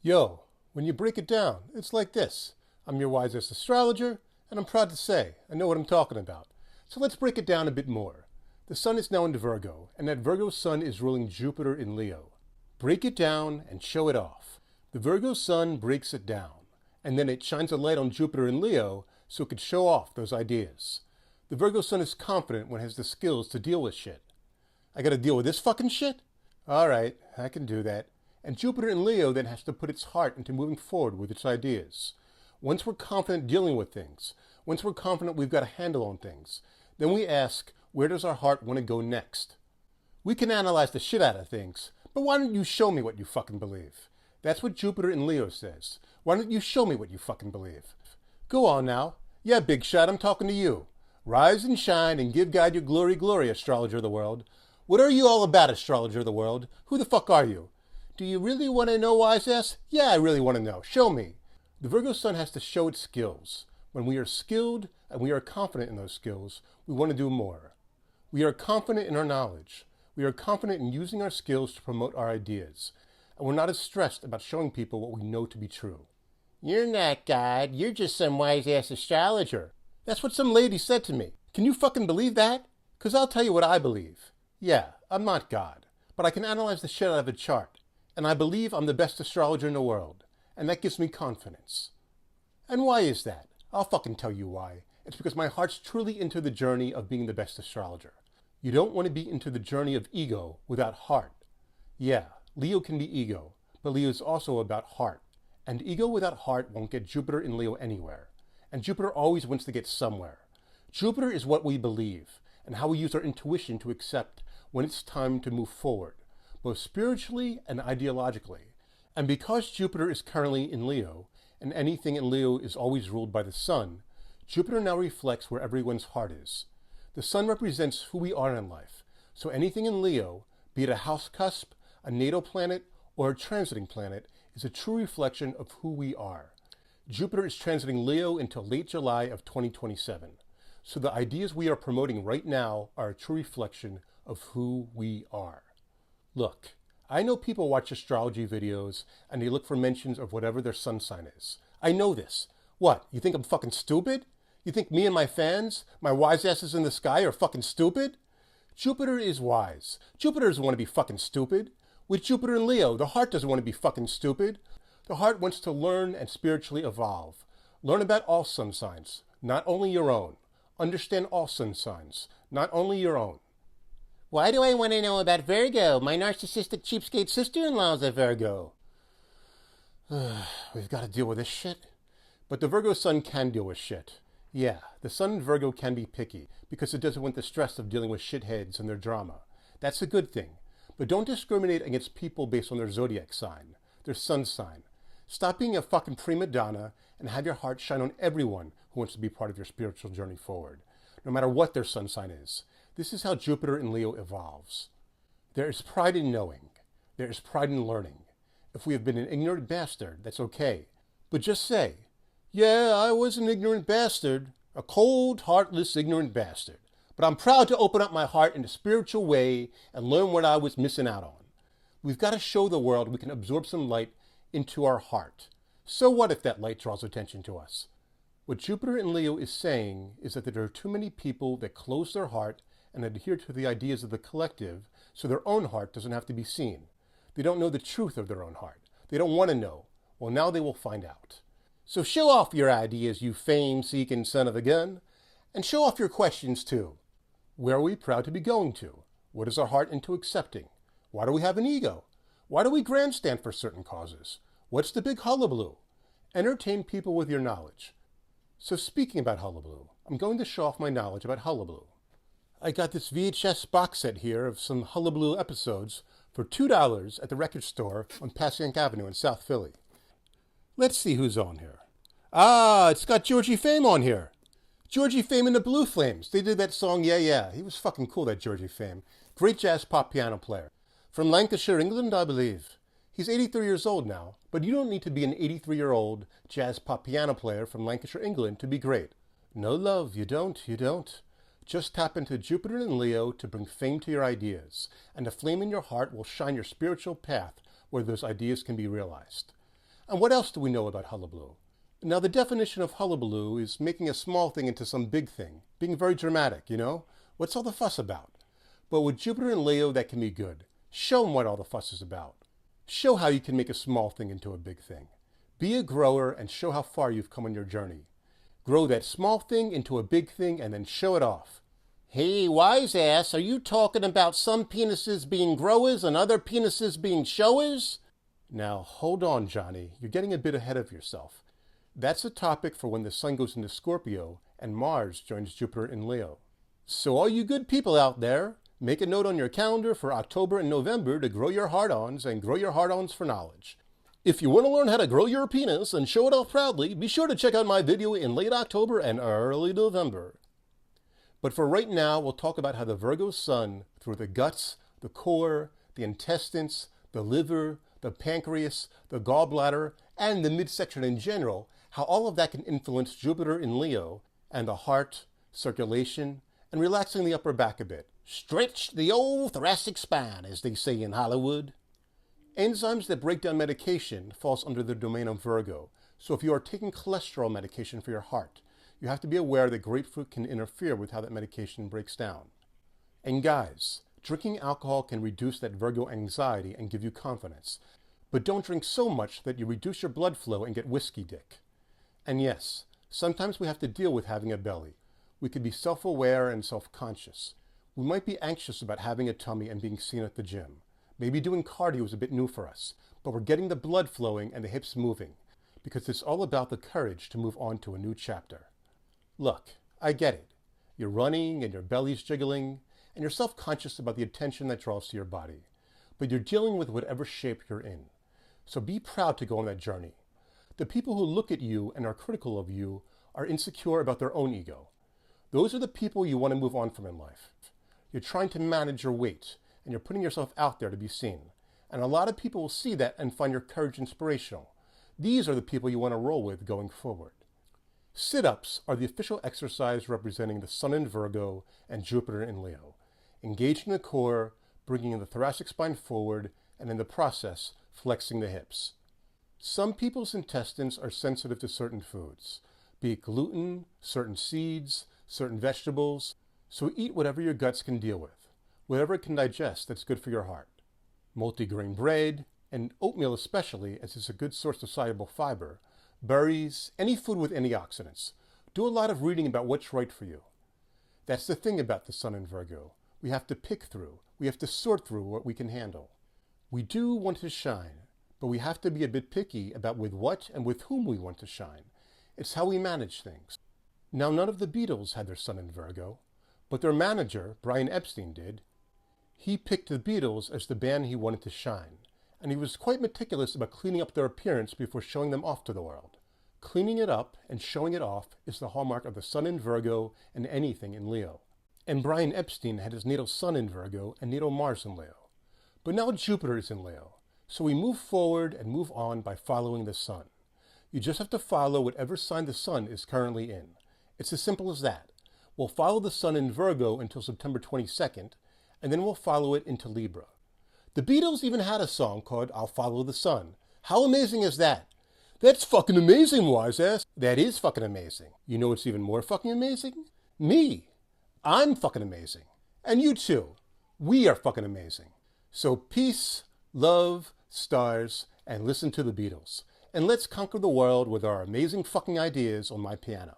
Yo, when you break it down, it's like this. I'm your wisest astrologer, and I'm proud to say I know what I'm talking about. So let's break it down a bit more. The sun is now in Virgo, and that Virgo sun is ruling Jupiter in Leo. Break it down and show it off. The Virgo sun breaks it down, and then it shines a light on Jupiter in Leo so it could show off those ideas. The Virgo sun is confident when it has the skills to deal with shit. I gotta deal with this fucking shit? Alright, I can do that. And Jupiter in Leo then has to put its heart into moving forward with its ideas. Once we're confident dealing with things, once we're confident we've got a handle on things, then we ask, where does our heart want to go next? We can analyze the shit out of things, but why don't you show me what you fucking believe? That's what Jupiter in Leo says. Why don't you show me what you fucking believe? Go on now. Yeah, big shot, I'm talking to you. Rise and shine and give God your glory, glory, astrologer of the world. What are you all about, astrologer of the world? Who the fuck are you? Do you really want to know, wise ass? Yeah, I really want to know. Show me. The Virgo sun has to show its skills. When we are skilled and we are confident in those skills, we want to do more. We are confident in our knowledge. We are confident in using our skills to promote our ideas. And we're not as stressed about showing people what we know to be true. You're not God. You're just some wise-ass astrologer. That's what some lady said to me. Can you fucking believe that? Because I'll tell you what I believe. Yeah, I'm not God, but I can analyze the shit out of a chart. And I believe I'm the best astrologer in the world. And that gives me confidence. And why is that? I'll fucking tell you why. It's because my heart's truly into the journey of being the best astrologer. You don't want to be into the journey of ego without heart. Yeah, Leo can be ego, but Leo is also about heart. And ego without heart won't get Jupiter in Leo anywhere. And Jupiter always wants to get somewhere. Jupiter is what we believe, and how we use our intuition to accept when it's time to move forward, both spiritually and ideologically. And because Jupiter is currently in Leo, and anything in Leo is always ruled by the sun, Jupiter now reflects where everyone's heart is. The sun represents who we are in life, so anything in Leo, be it a house cusp, a natal planet, or a transiting planet, is a true reflection of who we are. Jupiter is transiting Leo until late July of 2027, so the ideas we are promoting right now are a true reflection of who we are. Look, I know people watch astrology videos and they look for mentions of whatever their sun sign is. I know this. What, you think I'm fucking stupid? You think me and my fans, my wise asses in the sky, are fucking stupid? Jupiter is wise. Jupiter doesn't want to be fucking stupid. With Jupiter in Leo, the heart doesn't want to be fucking stupid. The heart wants to learn and spiritually evolve. Learn about all sun signs, not only your own. Understand all sun signs, not only your own. Why do I want to know about Virgo? My narcissistic cheapskate sister-in-law is a Virgo. We've got to deal with this shit. But the Virgo sun can deal with shit. Yeah, the sun in Virgo can be picky because it doesn't want the stress of dealing with shitheads and their drama. That's a good thing. But don't discriminate against people based on their zodiac sign, their sun sign. Stop being a fucking prima donna and have your heart shine on everyone who wants to be part of your spiritual journey forward, no matter what their sun sign is. This is how Jupiter in Leo evolves. There is pride in knowing. There is pride in learning. If we have been an ignorant bastard, that's okay. But just say, yeah, I was an ignorant bastard, a cold, heartless, ignorant bastard. But I'm proud to open up my heart in a spiritual way and learn what I was missing out on. We've got to show the world we can absorb some light into our heart. So what if that light draws attention to us? What Jupiter in Leo is saying is that there are too many people that close their heart and adhere to the ideas of the collective so their own heart doesn't have to be seen. They don't know the truth of their own heart. They don't want to know. Well, now they will find out. So show off your ideas, you fame-seeking son of a gun, and show off your questions too. Where are we proud to be going to? What is our heart into accepting? Why do we have an ego? Why do we grandstand for certain causes? What's the big hullabaloo? Entertain people with your knowledge. So speaking about hullabaloo, I'm going to show off my knowledge about hullabaloo. I got this VHS box set here of some hullabaloo episodes for $2 at the record store on Passyunk Avenue in South Philly. Let's see who's on here. Ah, it's got Georgie Fame on here. Georgie Fame and the Blue Flames. They did that song, Yeah, Yeah. He was fucking cool, that Georgie Fame. Great jazz pop piano player. From Lancashire, England, I believe. He's 83 years old now, but you don't need to be an 83-year-old jazz pop piano player from Lancashire, England to be great. No, love, you don't. Just tap into Jupiter and Leo to bring fame to your ideas, and the flame in your heart will shine your spiritual path where those ideas can be realized. And what else do we know about hullabaloo? Now, the definition of hullabaloo is making a small thing into some big thing, being very dramatic, you know? What's all the fuss about? But with Jupiter in Leo, that can be good. Show them what all the fuss is about. Show how you can make a small thing into a big thing. Be a grower and show how far you've come on your journey. Grow that small thing into a big thing and then show it off. Hey, wise ass, are you talking about some penises being growers and other penises being showers? Now, hold on, Johnny. You're getting a bit ahead of yourself. That's a topic for when the sun goes into Scorpio and Mars joins Jupiter in Leo. So all you good people out there, make a note on your calendar for October and November to grow your hard-ons and grow your hard-ons for knowledge. If you want to learn how to grow your penis and show it off proudly, be sure to check out my video in late October and early November. But for right now, we'll talk about how the Virgo Sun, through the guts, the core, the intestines, the liver, the pancreas, the gallbladder, and the midsection in general, how all of that can influence Jupiter in Leo and the heart, circulation, and relaxing the upper back a bit. Stretch the old thoracic spine, as they say in Hollywood. Enzymes that break down medication falls under the domain of Virgo. So if you are taking cholesterol medication for your heart, you have to be aware that grapefruit can interfere with how that medication breaks down. And guys, drinking alcohol can reduce that Virgo anxiety and give you confidence. But don't drink so much that you reduce your blood flow and get whiskey dick. And yes, sometimes we have to deal with having a belly. We could be self-aware and self-conscious. We might be anxious about having a tummy and being seen at the gym. Maybe doing cardio is a bit new for us, but we're getting the blood flowing and the hips moving, because it's all about the courage to move on to a new chapter. Look, I get it. You're running and your belly's jiggling, and you're self-conscious about the attention that draws to your body. But you're dealing with whatever shape you're in. So be proud to go on that journey. The people who look at you and are critical of you are insecure about their own ego. Those are the people you want to move on from in life. You're trying to manage your weight, and you're putting yourself out there to be seen. And a lot of people will see that and find your courage inspirational. These are the people you want to roll with going forward. Sit-ups are the official exercise representing the Sun in Virgo and Jupiter in Leo, engaging the core, bringing the thoracic spine forward, and in the process, flexing the hips. Some people's intestines are sensitive to certain foods, be it gluten, certain seeds, certain vegetables, so eat whatever your guts can deal with, whatever it can digest that's good for your heart. Multigrain bread, and oatmeal especially, as it's a good source of soluble fiber, berries, any food with antioxidants. Do a lot of reading about what's right for you. That's the thing about the Sun in Virgo. We have to pick through. We have to sort through what we can handle. We do want to shine, but we have to be a bit picky about with what and with whom we want to shine. It's how we manage things. Now, none of the Beatles had their Sun in Virgo, but their manager, Brian Epstein, did. He picked the Beatles as the band he wanted to shine, and he was quite meticulous about cleaning up their appearance before showing them off to the world. Cleaning it up and showing it off is the hallmark of the Sun in Virgo and anything in Leo. And Brian Epstein had his natal Sun in Virgo and natal Mars in Leo. But now Jupiter is in Leo, so we move forward and move on by following the Sun. You just have to follow whatever sign the Sun is currently in. It's as simple as that. We'll follow the Sun in Virgo until September 22nd, and then we'll follow it into Libra. The Beatles even had a song called I'll Follow the Sun. How amazing is that? That's fucking amazing, wise ass. That is fucking amazing. You know what's even more fucking amazing? Me. I'm fucking amazing. And you too. We are fucking amazing. So peace, love, stars, and listen to the Beatles. And let's conquer the world with our amazing fucking ideas on my piano.